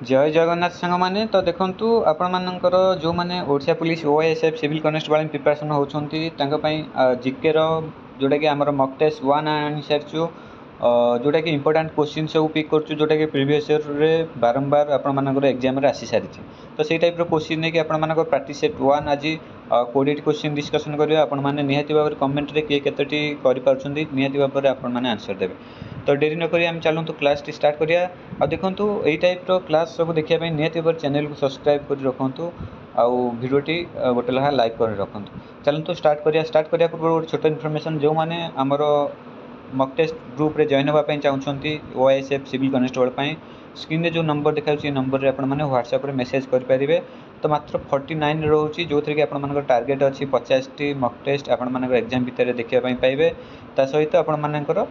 जय जगन्नाथ सांग मैंने तो देखूँ आपण मानकर जो मैंने Odisha police OSF civil constable preparation होती जिके जोटा कि आमर मक टेस्ट 1 आनी सारी जोटा कि इंपोर्टाट क्वेश्चन सब पिक कर जोटा कि प्रीवियस ईयर रे बारंबार आपर एग्जाम आसी सारी तो से टाइप क्वेश्चन नहीं कि प्रैक्टिस सेट 1 आज 20 क्वेश्चन डिस्कसन करेंगे आपण मैंने निहाती भाव कमेंट रे किए केतोटी करि पारुछंती निहाती भाव में आपण मैंने आंसर देवे। तो डेरी नक आम चलतु क्लास टी स्टार्ट करिया आ देखूँ यही टाइप क्लास सब देखापी निहाती भाव चैनल को सब्सक्राइब कर रखु आउ भिडियोटी गोटे लहा लाइक कर रखु। चलतु स्टार्ट करिया पूर्व गोटे छोट इनफर्मेशन जो मैंने आमर मक टेस्ट ग्रुप रे जॉइन होगापी चाहूँगी ओएसएफ सिविल कनेस्टेबल स्क्रीन रे जो नंबर देखा नंबर रे आपने व्हाट्सएप रे मेसेज करेंगे। तो मात्र 49 रोचे जो थी कि आप टार्गेट अच्छी 50 टी मक टेस्ट आपण एग्जाम भितर देखापी पाइबे ता सहित आपर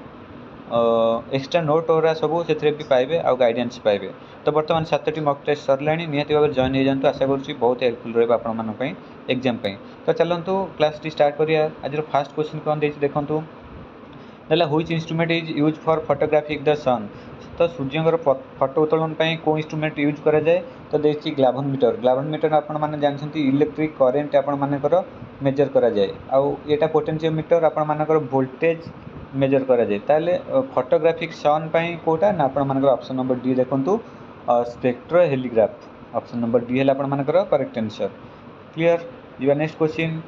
एक्सट्रा नोट वगैरह सब से भी पाइबे आउ गाइडेंस पाइबे। तो बर्तमान 7टी मक टेस्ट सरलाणी निहाती भाव जॉइन हो जातु आशा करुँची बहुत हेल्पफुल रहा आपण एग्जाम। तो चलतु क्लास टी स्टार्ट करिया। आज फास्ट क्वेश्चन कौन देखते देखूँ देला which instrument is use for photographic the sun. तो सूर्य फोटो उत्तोलन को इंस्ट्रूमेंट यूज करा जाए तो देखिए ग्लाभोमीटर। ग्लाभोमीटर आपण माने जानछंती इलेक्ट्रिक करेंट आपण मानकर मेजर करा जाए आउ एटा पोटेंशियोमीटर आपण मानकर वोल्टेज मेजर करा जाए। ताले फोटोग्राफिक सन पई कोटा ना आपण मानकर ऑप्शन नंबर डी देखंतु स्पेक्ट्रोहेलिग्राफ ऑप्शन नंबर डी है आपण मानकर करेक्ट आंसर। क्लियर जीवा नेक्स्ट क्वेश्चन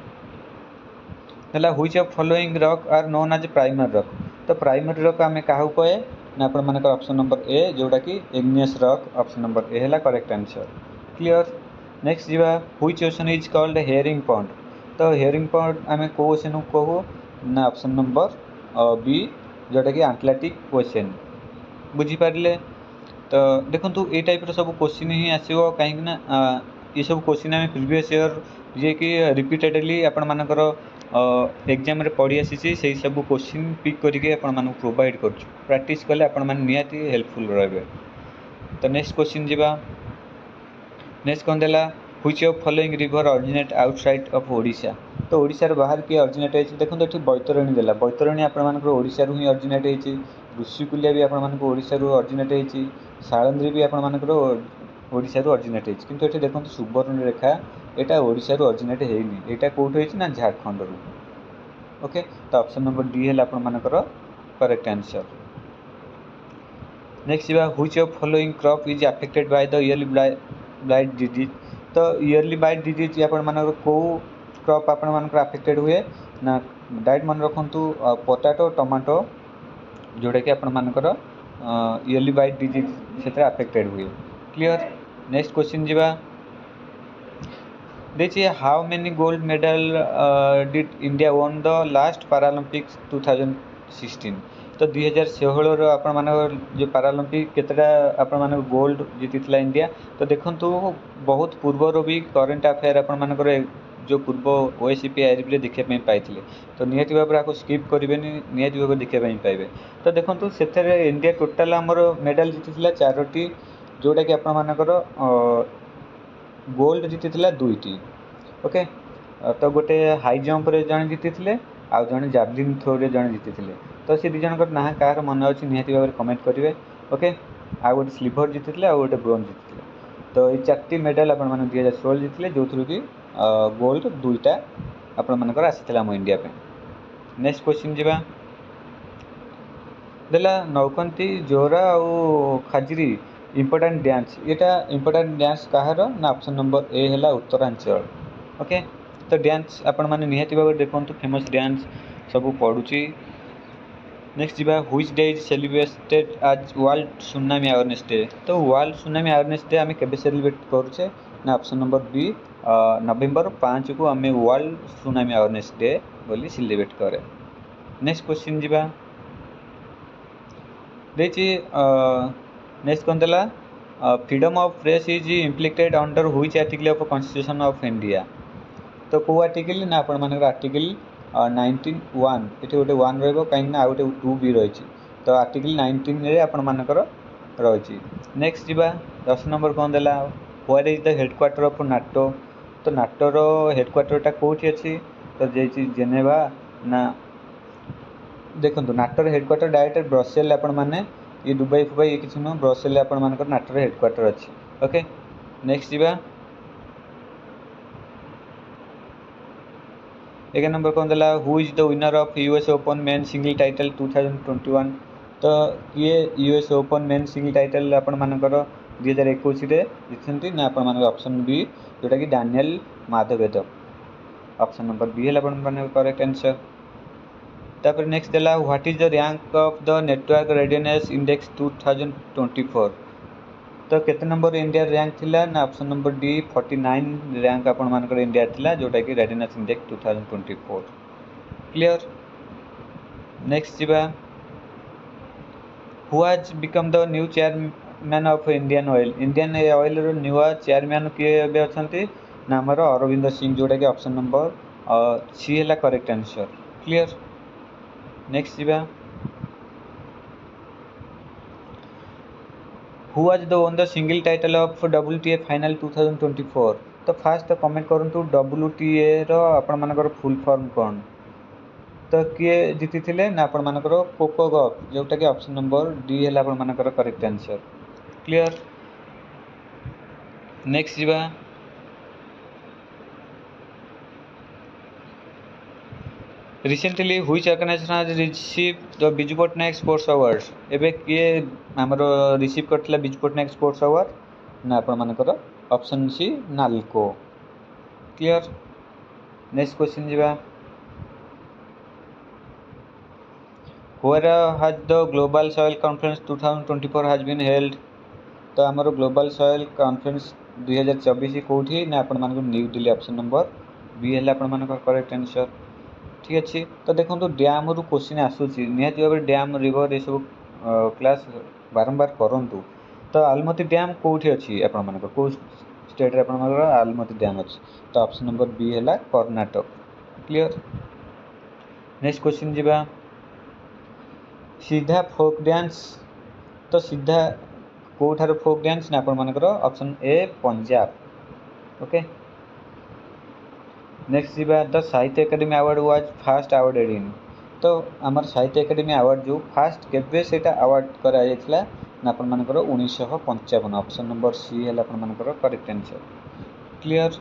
है which of following rock are known as primary rock. तो प्राइमरी रॉक आम क्या कहे ना आपण मानकर ऑप्शन नंबर ए जोटा कि igneous rock option number A है करेक्ट आंसर। क्लियर नेक्स्ट जीवा which ocean is called hearing pond. तो हेयरिंग पॉन्ड आम कौ ओशन को कहू ना ऑप्शन नंबर बी जोटा कि आटलांटिक ओशन बुझीपारे। तो देखो ये टाइप सब क्वेश्चन ही आसो कहीं ये सब क्वेश्चन आम प्रीवियस ईयर जे कि रिपीटेडली आपण मानकर एग्जाम रे पढ़ी आसी से सब क्वेश्चन पिक करके आपण प्रोवाइड कर प्रैक्टिस कले आपण माने निहाती हेल्पफुल रहे। तो नेक्स्ट क्वेश्चन जीवा नेक्स्ट कौन देला which of following river originate outside of Odisha. तो ओडिशा बाहर किए ऑरिजिनेट होती देखो ये बैतरणी देला बैतरणी आपण ओडिशा ही ऑरिजिनेट होती ऋषिकुलिया भी आपण ओडिशा ऑरिजिनेट होती सालंद्री भी आपण ओडिशा ऑरिजिनेट होती किंतु ये देखो सुवर्ण रेखा यहाँ ओडिशा ऑरिजिनेट होनी यहाँ कौट होना झारखंड रू। ओके तो ऑप्शन नंबर डी है आपण मानकर correct answer. Next which of following crop is affected by the yearly blight disease. तो इयरली ब्लाइट डिजीज आपण मानकर को क्रॉप आपण मानकर अफेक्टेड हुए ना डाइट मन रखु पोटाटो टमाटो जोटा कि आपण मानकर इयरली ब्लाइट डिजीज से अफेक्टेड हुए। क्लियर नेक्स्ट क्वेश्चन जीवा देखिए how many gold medal did India won the last Paralympics 2016। तो 2016 आपण मानकर जो पैरालंपिक केतटा आपण मानकर गोल्ड जीती इंडिया। तो देखो बहुत पूर्वर भी करेन्ट अफेयर आपण मानकर जो पूर्व ओएससीपी आईआरबी देखा पाई तो निहाती भाव आपको स्किप करेंगे निहाती भाव देखा पाइबे। तो देखो से इंडिया टोटाल आमर मेडल जीती 4टी जोटा कि आपण मानकर गोल्ड जीती 2टी। ओके तो गोटे हाई जंप रे जन जीती आउ जन जावलिन थ्रो रे जन जीती। तो से दी जन ना कहार मन अच्छी निहाती भाव कमेंट करेंगे। ओके आउ गोटे सिल्वर जीती आउ गोटे ब्रोंज जीती। तो ये 4टी मेडल आपण मैंने 2016 जीते जो थ्रू कि गोल्ड 2टा आपण मानकर आसी आम इंडिया पे। नेक्स्ट क्वेश्चन जीवा देला नौकंती जोरा और खाजरी इंपोर्टेंट डांस यहाँ इंपोर्टेंट डांस कहार ना ऑप्शन नंबर ए है उत्तरांचल। ओके तो डांस आपण मैंने निहाती भाव देखो फेमस डांस सब पड़ुची। नेक्स्ट जीवा व्हिच डे इज सेलिब्रेटेड आज वर्ल्ड सुनामी अवेयरनेस डे। तो वर्ल्ड सुनामी अवेयरनेस डे आम के सेलिब्रेट करुचे ना ऑप्शन नंबर बी नवेम्बर 5 को आम वर्ल्ड सुनामी अवेयरनेस डे बोली सेलिब्रेट करे। नेक्स्ट क्वेश्चन जीवा देखिए नेक्स्ट कौन देला freedom of press is इम्प्लिकेटेड under which article of constitution of India. तो कौ आर्टिकल ना आपण मानकर आर्टिकल 19(1) ये गोटे 1 रो कहीं आ गए 2 भी रही। तो आर्टिकल 19 रे आपण मानकर रही। नेक्स्ट जीवा 10 नंबर कौन देला where is the headquarter of NATO. तो नाटोर हेडक्वार्टरटा कौटी अच्छी तो जाइए जेनेवा ना देखो नाटोर हेडक्वार्टर डायरेक्ट ब्रसेल आपण माने ये दुबई फुबई ये किसी नुह ब्रसेल आपण मानकर नाटोर हेडक्वार्टर अच्छी। ओके नेक्स्ट जीवा 1 नंबर कौन देला who is the winner of US open men single title 2021 तो किए US open men single title आपण मानकर 2021 रे जितंती ना आपण मानकर ऑप्शन बी जोटा कि डैनियल माधवेदेव ऑप्शन नंबर बी है आपण मानकर करेक्ट आंसर तापर नेक्स्ट देला what is the rank of the network readiness index 2024 तो केते नंबर इंडिया रैंक थिला ना ऑप्शन नंबर डी 49 रैंक आपण मानकर इंडिया थिला जोटा कि रेडिनेस इंडेक्स 2024 क्लियर नेक्स्ट जीवा who has become the new chairman of Indian oil रो न्यू चेयरमैन किए एबे अछंती ना हमर अरविंद सिंह जोटा कि ऑप्शन नंबर सी हैला करेक्ट आंसर क्लियर नेक्स्ट जीवा who has the one the single title of WTA final 2024 तो फास्ट कमेंट करंतु WTA रो आपण मानकर फुल फॉर्म कोन तो किए जीति थिले ना आपण मानकर कोको गफ जोटा कि ऑप्शन नंबर डी हैला आपण मानकर करेक्ट आंसर क्लियर नेक्स्ट जीवा recently which organisation has receive the Biju Patnaik sports award एबे किए हमर रिसीव करथिला बिजू पटनायक स्पोर्ट्स अवार्ड ना आपण मानकर option C NALCO clear next question जीवा where has the global soil conference 2024 has been held तो हमर ग्लोबल सॉइल कॉन्फ्रेंस 2024 कोठी ना आपण मानकर new Delhi option number B हैला आपण मानकर करेक्ट आंसर ठीक अच्छे तो देखो डैम रु क्वेश्चन आसूसी निहाती भाव डैम रिवर ये सब क्लास बारंबार करंतु तो आलमती डैम कोठी अछि आपण मानकर को स्टेट रे आपण मानकर आलमती डैम अछि तो ऑप्शन नंबर बी हैला कर्नाटक क्लियर नेक्स्ट क्वेश्चन जीवा सीधा फोक डांस तो सीधा कोठार फोक डांस ना आपण मानकर option A Punjab okay next जीवा the Sahitya Akademi award was first awarded in तो आमर साहित्य एकेडमी अवार्ड जो फास्ट केबे सेटा अवार्ड करा जायतला ना आपण मानकर 1955 ऑप्शन नंबर सी हैला आपण मानकर करेक्ट आंसर क्लियर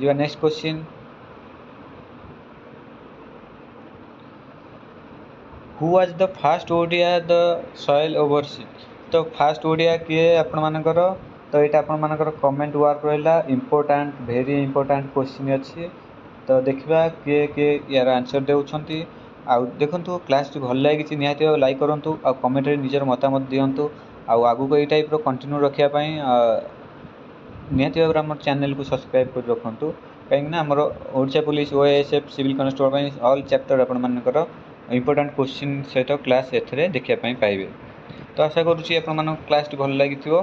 जीवा next question who was the fast Odia the soil overseas तो फास्ट ओडिया किए आपण मानकर तो एटा आपण मानकर कमेंट वर्क रहला इंपोर्टेंट वेरी इंपोर्टेंट क्वेश्चन अछि तो देखिबा के यार आंसर देउछंती आ देखंतु क्लास भल लागिछि निहाती लाइक करंतु आ कमेंट रे निजर मतामत दियंतु आ आगु को ए टाइप रो कंटिन्यू रखिया पई निहाती भाव हमर चैनल को सब्सक्राइब कर रखंतु काहे ना हमर Odisha police OSF civil constable पई ऑल चैप्टर आपण मानकर इंपोर्टेंट क्वेश्चन सहित क्लास एथरे देखिया पई पाइबे तो आशा करूछि आपण मानक क्लास भल लागिथिबो